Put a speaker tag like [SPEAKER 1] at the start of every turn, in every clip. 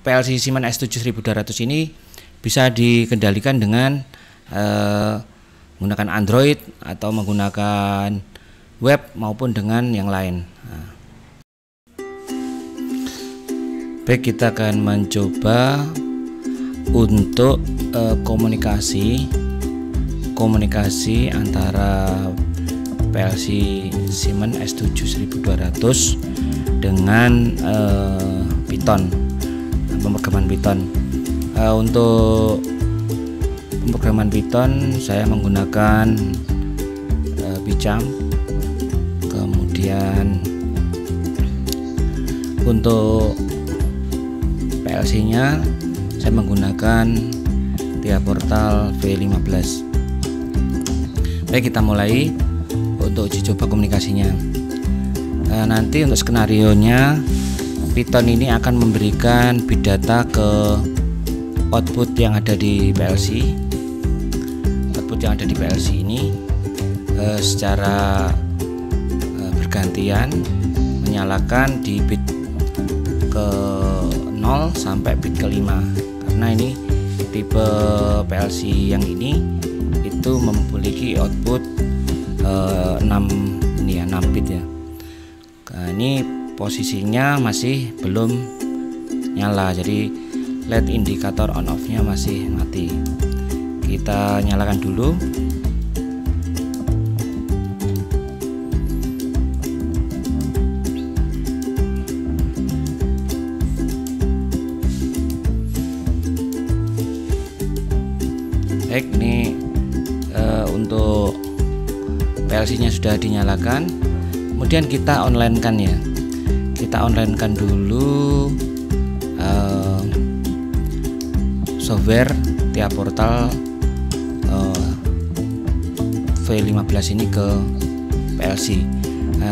[SPEAKER 1] PLC Siemens S7200 ini bisa dikendalikan dengan menggunakan Android atau menggunakan web maupun dengan yang lain. Baik, kita akan mencoba untuk komunikasi antara PLC Siemens S7200 dengan Python, pemrograman Python. Untuk pemrograman Python saya menggunakan PyCharm. Kemudian untuk PLC nya saya menggunakan TIA Portal V15. Baik, kita mulai untuk uji coba komunikasinya. Nanti untuk skenario nya, Python ini akan memberikan bit data ke output yang ada di PLC. Output yang ada di PLC ini secara bergantian menyalakan di bit ke 0 sampai bit ke 5, karena ini tipe PLC yang ini itu memiliki output 6 bit ya. Nah, ini posisinya masih belum nyala, jadi LED indikator on off nya masih mati. Kita nyalakan dulu. Baik, ini untuk PLC nya sudah dinyalakan. Kemudian kita online kan ya, kita online kan dulu software TIA Portal V15 ini ke PLC.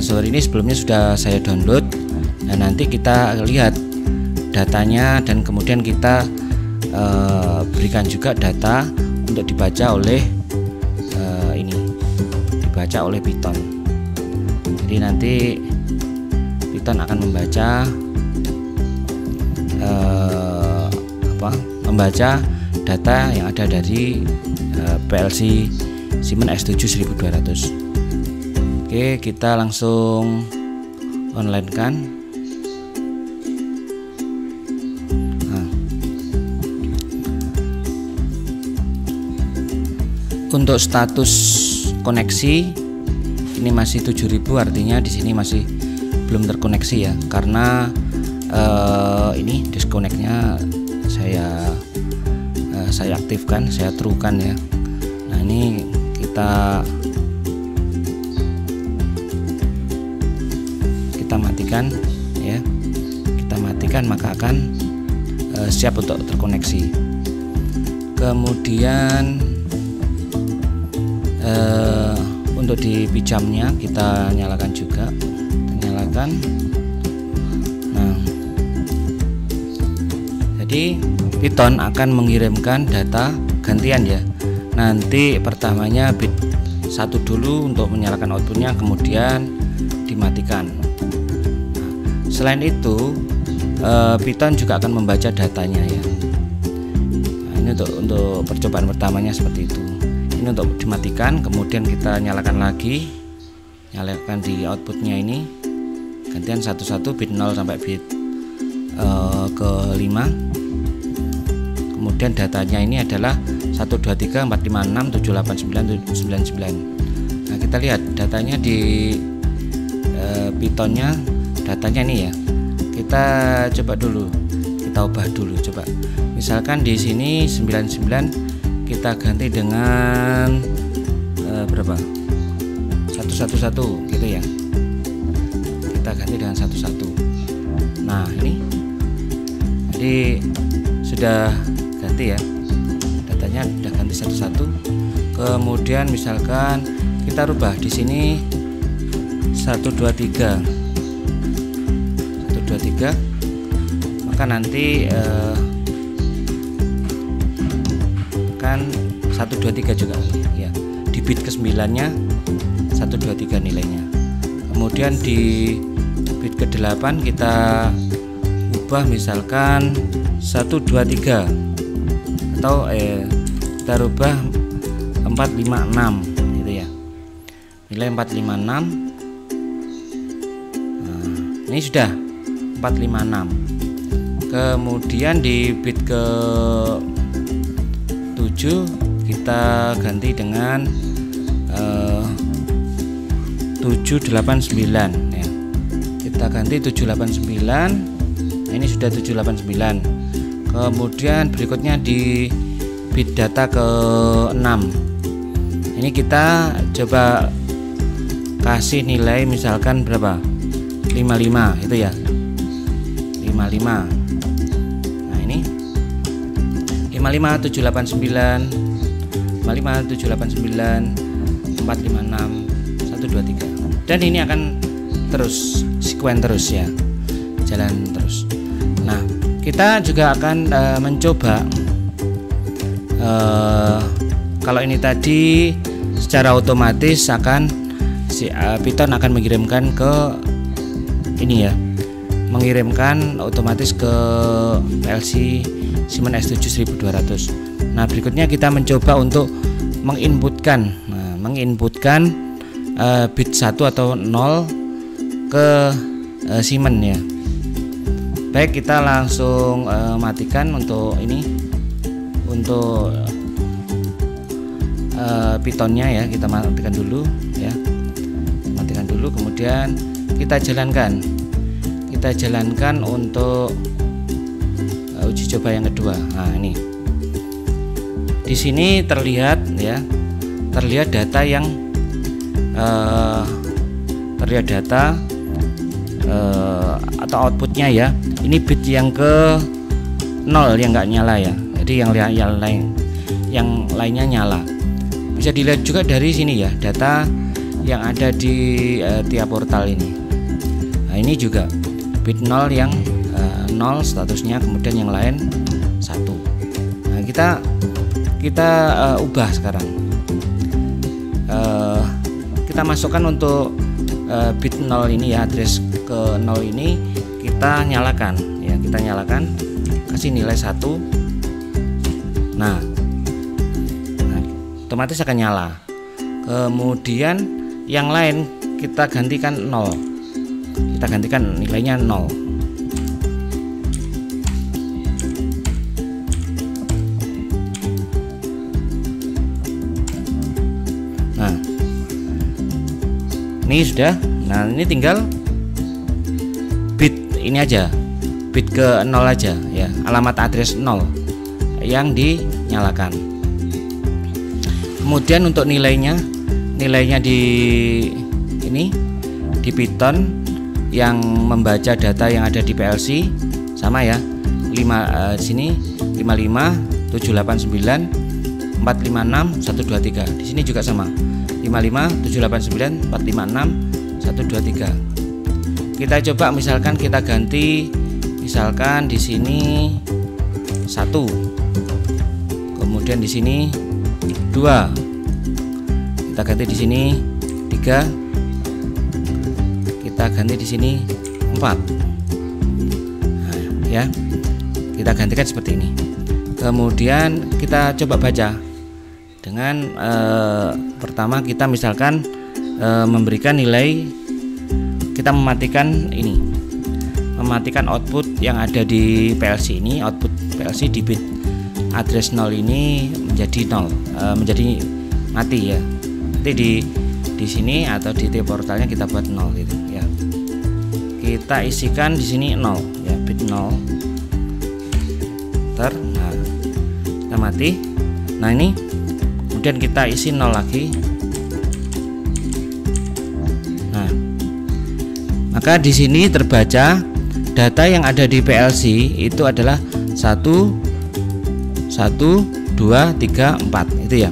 [SPEAKER 1] Software ini sebelumnya sudah saya download. Nah, nanti kita lihat datanya dan kemudian kita berikan juga data untuk dibaca oleh Python. Jadi nanti Python akan membaca data yang ada dari PLC Siemens S7200. Oke, kita langsung online kan. Untuk status koneksi ini masih 7000, artinya di sini masih belum terkoneksi ya, karena ini disconnect-nya saya aktifkan, saya truekan ya. Nah, ini kita matikan ya, kita matikan, maka akan siap untuk terkoneksi. Kemudian untuk di PyCharm nya kita nyalakan juga, nyalakan. Nah, jadi Python akan mengirimkan data gantian ya. Nanti pertamanya bit 1 dulu untuk menyalakan outputnya, kemudian dimatikan. Nah, selain itu Python juga akan membaca datanya ya. Nah, ini untuk percobaan pertamanya seperti itu. Ini untuk dimatikan, kemudian kita nyalakan lagi, nyalakan di outputnya ini gantian satu-satu, bit 0 sampai bit ke 5. Kemudian datanya ini adalah 12345678999. Nah, kita lihat datanya di Pythonnya, datanya ini ya. Kita coba dulu, kita ubah dulu, coba. Misalkan di sini 99 kita ganti dengan berapa? 111 gitu ya. Kita ganti dengan 11. Nah, ini jadi sudah ganti ya. Datanya sudah ganti 11. Kemudian misalkan kita rubah di sini 123, maka nanti kan 123 juga ya, di bit ke-9 nya 123 nilainya. Kemudian di bit ke-8 kita ubah misalkan 123 atau kita rubah 456 gitu ya, nilai 456. Ini sudah 456. Kemudian di bit ke 7 kita ganti dengan 789 ya. Kita ganti 789. Nah, ini sudah 789. Kemudian berikutnya di bit data ke 6. Ini kita coba kasih nilai misalkan berapa? 55 itu ya. 55. Nah, ini 55 789 55 789 456 123. Dan ini akan terus sekuen terus ya, jalan terus. Nah, kita juga akan mencoba kalau ini tadi secara otomatis akan Python akan mengirimkan ke ini ya, mengirimkan otomatis ke PLC Siemens S7 1200. Nah, berikutnya kita mencoba untuk menginputkan bit 1 atau 0 ke Siemens ya. Baik, kita langsung matikan untuk ini, untuk Pythonnya ya. Kita matikan dulu ya, matikan dulu, kemudian kita jalankan untuk uji coba yang kedua. Nah, ini di sini terlihat ya, terlihat data yang atau outputnya ya. Ini bit yang ke 0 yang nggak nyala ya, jadi yang lainnya nyala. Bisa dilihat juga dari sini ya, data yang ada di tiap portal ini. Nah, ini juga bit 0 yang 0 statusnya, kemudian yang lain 1. Nah, kita ubah sekarang. Kita masukkan untuk bit 0 ini ya, address ke 0 ini kita nyalakan ya, kita nyalakan, kasih nilai 1. Nah, otomatis akan nyala. Kemudian yang lain kita gantikan 0, kita gantikan nilainya 0. Nah, ini sudah. Nah, ini tinggal bit ini aja, bit ke 0 aja ya, alamat address 0 yang dinyalakan. Kemudian untuk nilainya di ini, di Python yang membaca data yang ada di PLC sama ya, 5 sini 55 789 456 123. Di sini juga sama, 55 789 456 123. Kita coba misalkan kita ganti, misalkan di sini 1, kemudian di sini 2, kita ganti di sini 3, kita ganti di sini 4. Nah, ya, kita gantikan seperti ini. Kemudian kita coba baca dengan pertama kita misalkan memberikan nilai, kita mematikan ini, mematikan output yang ada di PLC ini, output PLC di bit address 0 ini menjadi 0, menjadi mati ya. Nanti di sini atau di tiap portalnya kita buat 0 gitu ya. Kita isikan di sini 0 ya, bit 0. Nah, kita mati. Nah, ini kemudian kita isi 0 lagi. Nah, maka di sini terbaca data yang ada di PLC itu adalah 1 2 3 4 itu ya.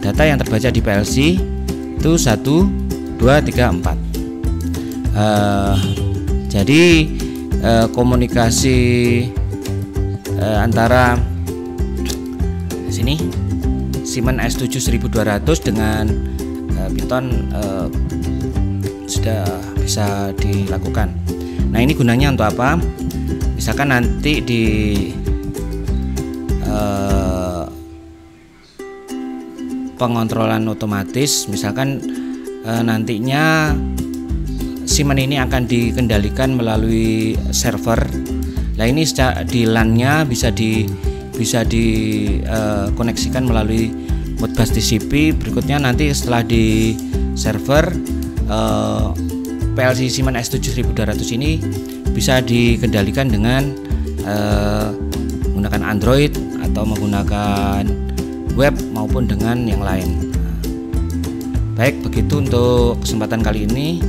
[SPEAKER 1] Data yang terbaca di PLC itu 1 2 3 4. Jadi komunikasi antara sini Siemens S7 1200 dengan Python sudah bisa dilakukan. Nah, ini gunanya untuk apa? Misalkan nanti di pengontrolan otomatis, misalkan nantinya Siemens ini akan dikendalikan melalui server. Nah ini di LAN-nya bisa dikoneksikan melalui Modbus TCP. Berikutnya nanti setelah di server, PLC Siemens S7200 ini bisa dikendalikan dengan menggunakan Android atau menggunakan web maupun dengan yang lain. Baik, begitu untuk kesempatan kali ini,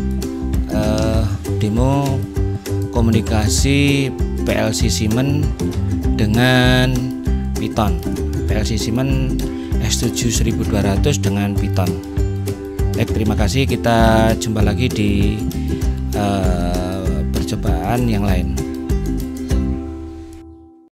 [SPEAKER 1] demo komunikasi PLC Siemens dengan Python, PLC Siemens S7200 dengan Python. Baik, terima kasih. Kita jumpa lagi di percobaan yang lain.